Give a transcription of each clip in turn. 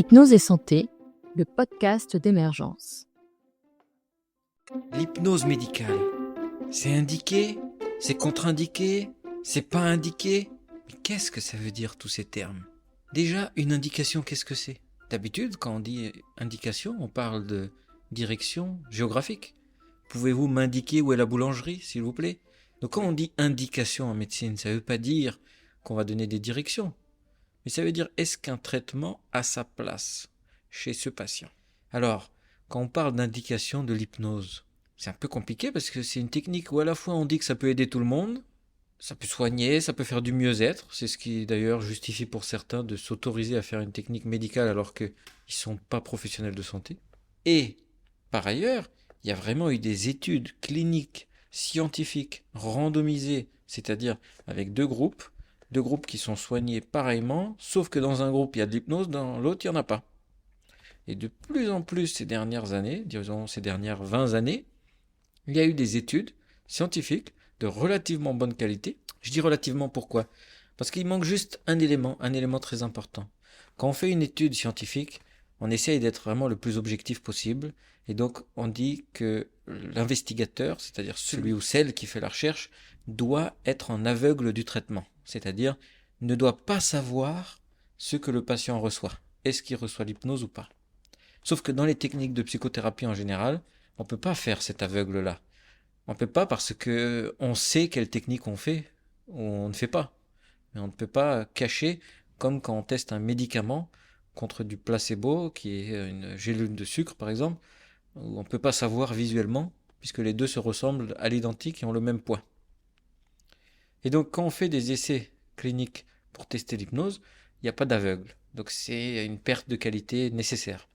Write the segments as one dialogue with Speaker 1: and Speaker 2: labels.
Speaker 1: Hypnose et santé, le podcast d'Emergence.
Speaker 2: L'hypnose médicale, c'est indiqué, c'est contre-indiqué, c'est pas indiqué. Mais qu'est-ce que ça veut dire tous ces termes ? Déjà, une indication, qu'est-ce que c'est ? D'habitude, quand on dit indication, on parle de direction géographique. Pouvez-vous m'indiquer où est la boulangerie, s'il vous plaît ? Donc quand on dit indication en médecine, ça ne veut pas dire qu'on va donner des directions. Mais ça veut dire, est-ce qu'un traitement a sa place chez ce patient ? Alors, quand on parle d'indication de l'hypnose, c'est un peu compliqué parce que c'est une technique où à la fois on dit que ça peut aider tout le monde, ça peut soigner, ça peut faire du mieux-être. C'est ce qui d'ailleurs justifie pour certains de s'autoriser à faire une technique médicale alors qu'ils ne sont pas professionnels de santé. Et par ailleurs, il y a vraiment eu des études cliniques, scientifiques, randomisées, c'est-à-dire avec deux groupes qui sont soignés pareillement, sauf que dans un groupe il y a de l'hypnose, dans l'autre il n'y en a pas. Et de plus en plus ces dernières années, disons ces dernières 20 années, il y a eu des études scientifiques de relativement bonne qualité. Je dis relativement pourquoi ? Parce qu'il manque juste un élément très important. Quand on fait une étude scientifique, on essaye d'être vraiment le plus objectif possible. Et donc on dit que l'investigateur, c'est-à-dire celui ou celle qui fait la recherche, doit être en aveugle du traitement. C'est-à-dire ne doit pas savoir ce que le patient reçoit. Est-ce qu'il reçoit l'hypnose ou pas ? Sauf que dans les techniques de psychothérapie en général, on ne peut pas faire cet aveugle-là. On ne peut pas parce qu'on sait quelle technique on fait ou on ne fait pas. Mais on ne peut pas cacher, comme quand on teste un médicament contre du placebo, qui est une gélule de sucre par exemple, où on ne peut pas savoir visuellement, puisque les deux se ressemblent à l'identique et ont le même poids. Et donc quand on fait des essais cliniques pour tester l'hypnose, il n'y a pas d'aveugle. Donc c'est une perte de qualité nécessaire.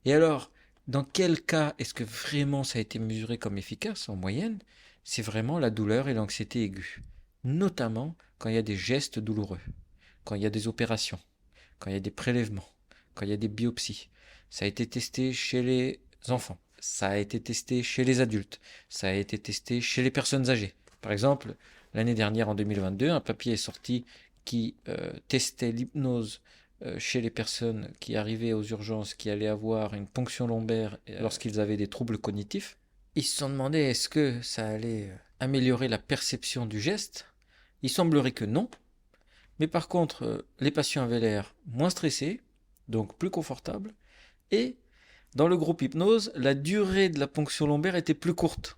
Speaker 2: Et alors, dans quel cas est-ce que vraiment ça a été mesuré comme efficace en moyenne ? C'est vraiment la douleur et l'anxiété aiguë. Notamment quand il y a des gestes douloureux, quand il y a des opérations, quand il y a des prélèvements, quand il y a des biopsies. Ça a été testé chez les enfants, ça a été testé chez les adultes, ça a été testé chez les personnes âgées. Par exemple, l'année dernière en 2022, un papier est sorti qui testait l'hypnose chez les personnes qui arrivaient aux urgences, qui allaient avoir une ponction lombaire lorsqu'ils avaient des troubles cognitifs. Ils se sont demandé est-ce que ça allait améliorer la perception du geste. Il semblerait que non. Mais par contre, les patients avaient l'air moins stressés, donc plus confortables. Et dans le groupe hypnose, la durée de la ponction lombaire était plus courte.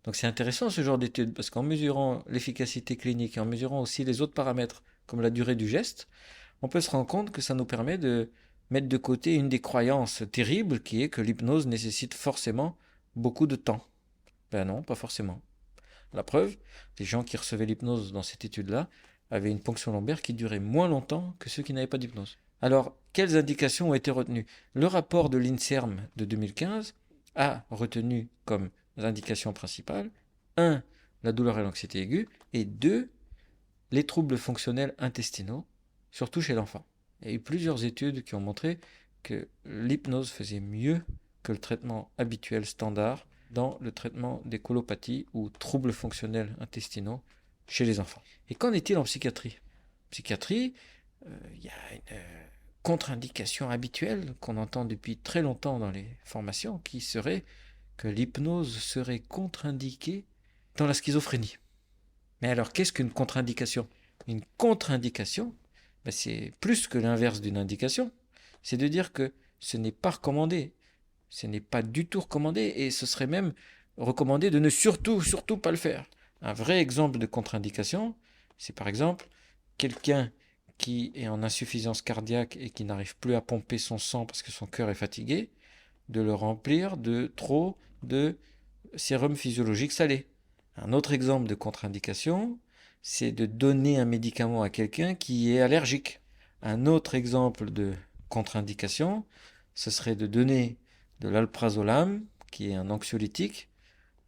Speaker 2: Donc c'est intéressant ce genre d'étude, parce qu'en mesurant l'efficacité clinique et en mesurant aussi les autres paramètres, comme la durée du geste, on peut se rendre compte que ça nous permet de mettre de côté une des croyances terribles qui est que l'hypnose nécessite forcément beaucoup de temps. Ben non, pas forcément. La preuve, les gens qui recevaient l'hypnose dans cette étude-là avaient une ponction lombaire qui durait moins longtemps que ceux qui n'avaient pas d'hypnose. Alors, quelles indications ont été retenues ? Le rapport de l'INSERM de 2015 a retenu comme indication principale 1. La douleur et l'anxiété aiguë et 2. Les troubles fonctionnels intestinaux, surtout chez l'enfant. Il y a eu plusieurs études qui ont montré que l'hypnose faisait mieux que le traitement habituel standard dans le traitement des colopathies ou troubles fonctionnels intestinaux chez les enfants. Et qu'en est-il en psychiatrie ? En psychiatrie, il y a une contre-indication habituelle qu'on entend depuis très longtemps dans les formations qui serait que l'hypnose serait contre-indiquée dans la schizophrénie. Mais alors, qu'est-ce qu'une contre-indication ? Une contre-indication, c'est plus que l'inverse d'une indication. C'est de dire que ce n'est pas recommandé. Ce n'est pas du tout recommandé et ce serait même recommandé de ne surtout pas le faire. Un vrai exemple de contre-indication, c'est par exemple quelqu'un qui est en insuffisance cardiaque et qui n'arrive plus à pomper son sang parce que son cœur est fatigué, de le remplir de trop de sérum physiologique salé. Un autre exemple de contre-indication, c'est de donner un médicament à quelqu'un qui est allergique. Un autre exemple de contre-indication, ce serait de donner de l'alprazolam, qui est un anxiolytique,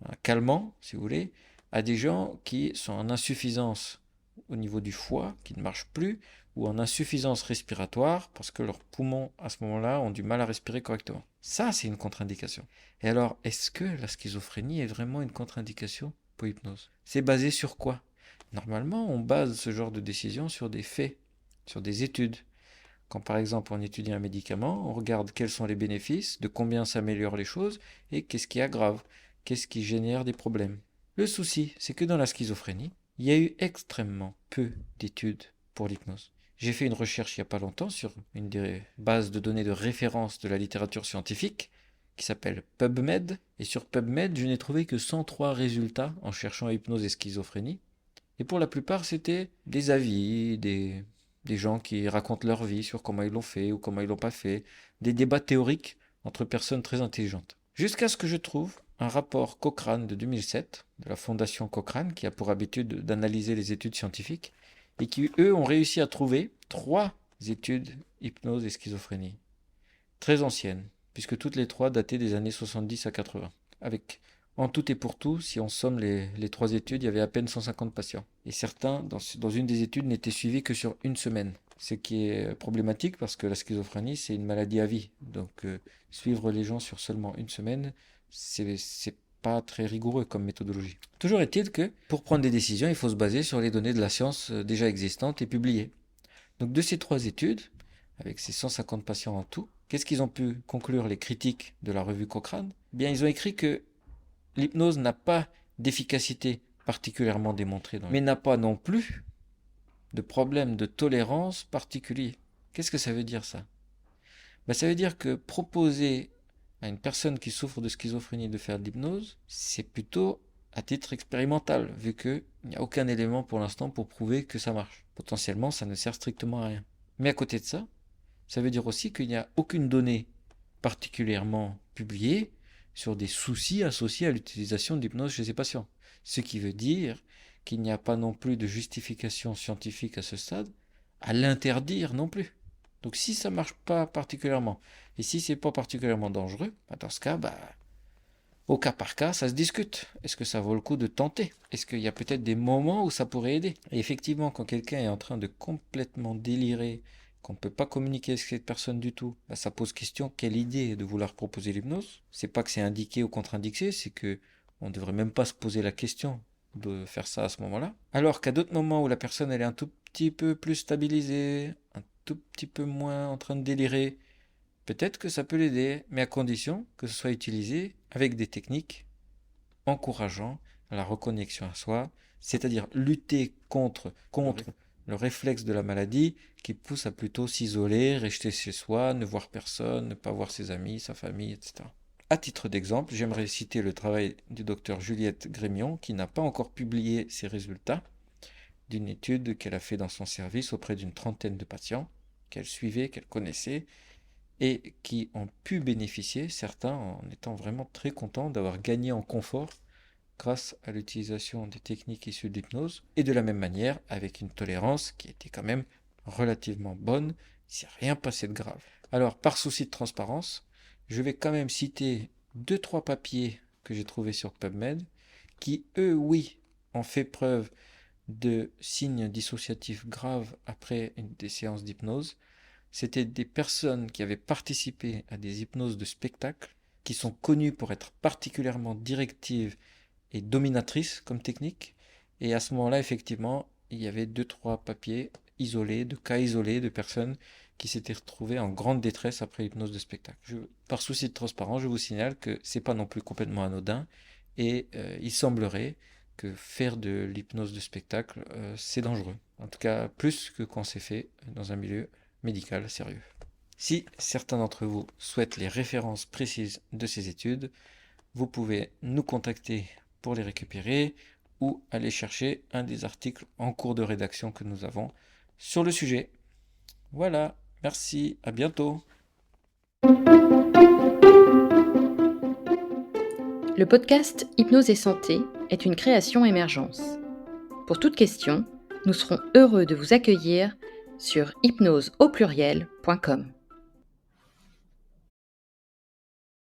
Speaker 2: un calmant, si vous voulez, à des gens qui sont en insuffisance au niveau du foie, qui ne marchent plus, ou en insuffisance respiratoire, parce que leurs poumons, à ce moment-là, ont du mal à respirer correctement. Ça, c'est une contre-indication. Et alors, est-ce que la schizophrénie est vraiment une contre-indication pour l'hypnose ? C'est basé sur quoi ? Normalement, on base ce genre de décision sur des faits, sur des études. Quand par exemple on étudie un médicament, on regarde quels sont les bénéfices, de combien s'améliorent les choses et qu'est-ce qui aggrave, qu'est-ce qui génère des problèmes. Le souci, c'est que dans la schizophrénie, il y a eu extrêmement peu d'études pour l'hypnose. J'ai fait une recherche il n'y a pas longtemps sur une des bases de données de référence de la littérature scientifique qui s'appelle PubMed. Et sur PubMed, je n'ai trouvé que 103 résultats en cherchant hypnose et schizophrénie. Et pour la plupart, c'était des avis, des gens qui racontent leur vie sur comment ils l'ont fait ou comment ils l'ont pas fait, des débats théoriques entre personnes très intelligentes. Jusqu'à ce que je trouve un rapport Cochrane de 2007, de la fondation Cochrane, qui a pour habitude d'analyser les études scientifiques, et qui, eux, ont réussi à trouver 3 études hypnose et schizophrénie, très anciennes, puisque toutes les 3 dataient des années 70 à 80, avec en tout et pour tout, si on somme les 3 études, il y avait à peine 150 patients. Et certains, dans une des études, n'étaient suivis que sur une semaine. Ce qui est problématique parce que la schizophrénie, c'est une maladie à vie. Donc, suivre les gens sur seulement une semaine, c'est pas très rigoureux comme méthodologie. Toujours est-il que, pour prendre des décisions, il faut se baser sur les données de la science déjà existantes et publiées. Donc, de ces 3 études, avec ces 150 patients en tout, qu'est-ce qu'ils ont pu conclure les critiques de la revue Cochrane ? Bien, ils ont écrit que l'hypnose n'a pas d'efficacité particulièrement démontrée, mais n'a pas non plus de problème de tolérance particulier. Qu'est-ce que ça veut dire ça ? Ça veut dire que proposer à une personne qui souffre de schizophrénie de faire de l'hypnose, c'est plutôt à titre expérimental, vu qu'il n'y a aucun élément pour l'instant pour prouver que ça marche. Potentiellement, ça ne sert strictement à rien. Mais à côté de ça, ça veut dire aussi qu'il n'y a aucune donnée particulièrement publiée sur des soucis associés à l'utilisation de l'hypnose chez ces patients. Ce qui veut dire qu'il n'y a pas non plus de justification scientifique à ce stade à l'interdire non plus. Donc si ça ne marche pas particulièrement, et si c'est pas particulièrement dangereux, dans ce cas, au cas par cas, ça se discute. Est-ce que ça vaut le coup de tenter ? Est-ce qu'il y a peut-être des moments où ça pourrait aider ? Et effectivement, quand quelqu'un est en train de complètement délirer, qu'on ne peut pas communiquer avec cette personne du tout, ça pose question, quelle idée de vouloir proposer l'hypnose ? C'est pas que c'est indiqué ou contre-indiqué, c'est que on ne devrait même pas se poser la question de faire ça à ce moment-là. Alors qu'à d'autres moments où la personne elle est un tout petit peu plus stabilisée, un tout petit peu moins en train de délirer, peut-être que ça peut l'aider, mais à condition que ce soit utilisé avec des techniques encourageant la reconnexion à soi, c'est-à-dire lutter contre le réflexe de la maladie qui pousse à plutôt s'isoler, rester chez soi, ne voir personne, ne pas voir ses amis, sa famille, etc. À titre d'exemple, j'aimerais citer le travail du docteur Juliette Grémion qui n'a pas encore publié ses résultats d'une étude qu'elle a fait dans son service auprès d'une trentaine de patients qu'elle suivait, qu'elle connaissait et qui ont pu bénéficier, certains en étant vraiment très contents d'avoir gagné en confort grâce à l'utilisation des techniques issues de l'hypnose, et de la même manière avec une tolérance qui était quand même relativement bonne, il s'est rien passé de grave. Alors, par souci de transparence, je vais quand même citer 2-3 papiers que j'ai trouvés sur PubMed, qui eux, oui, ont fait preuve de signes dissociatifs graves après des séances d'hypnose. C'était des personnes qui avaient participé à des hypnoses de spectacle, qui sont connues pour être particulièrement directives et dominatrice comme technique. Et à ce moment-là, effectivement, il y avait 2-3 papiers isolés, de cas isolés de personnes qui s'étaient retrouvées en grande détresse après l'hypnose de spectacle. Par souci de transparence, je vous signale que c'est pas non plus complètement anodin et il semblerait que faire de l'hypnose de spectacle, c'est dangereux. En tout cas, plus que quand c'est fait dans un milieu médical sérieux. Si certains d'entre vous souhaitent les références précises de ces études, vous pouvez nous contacter pour les récupérer ou aller chercher un des articles en cours de rédaction que nous avons sur le sujet. Voilà, merci, à bientôt.
Speaker 1: Le podcast Hypnose et Santé est une création Émergence. Pour toute question, nous serons heureux de vous accueillir sur hypnoseaupluriel.com.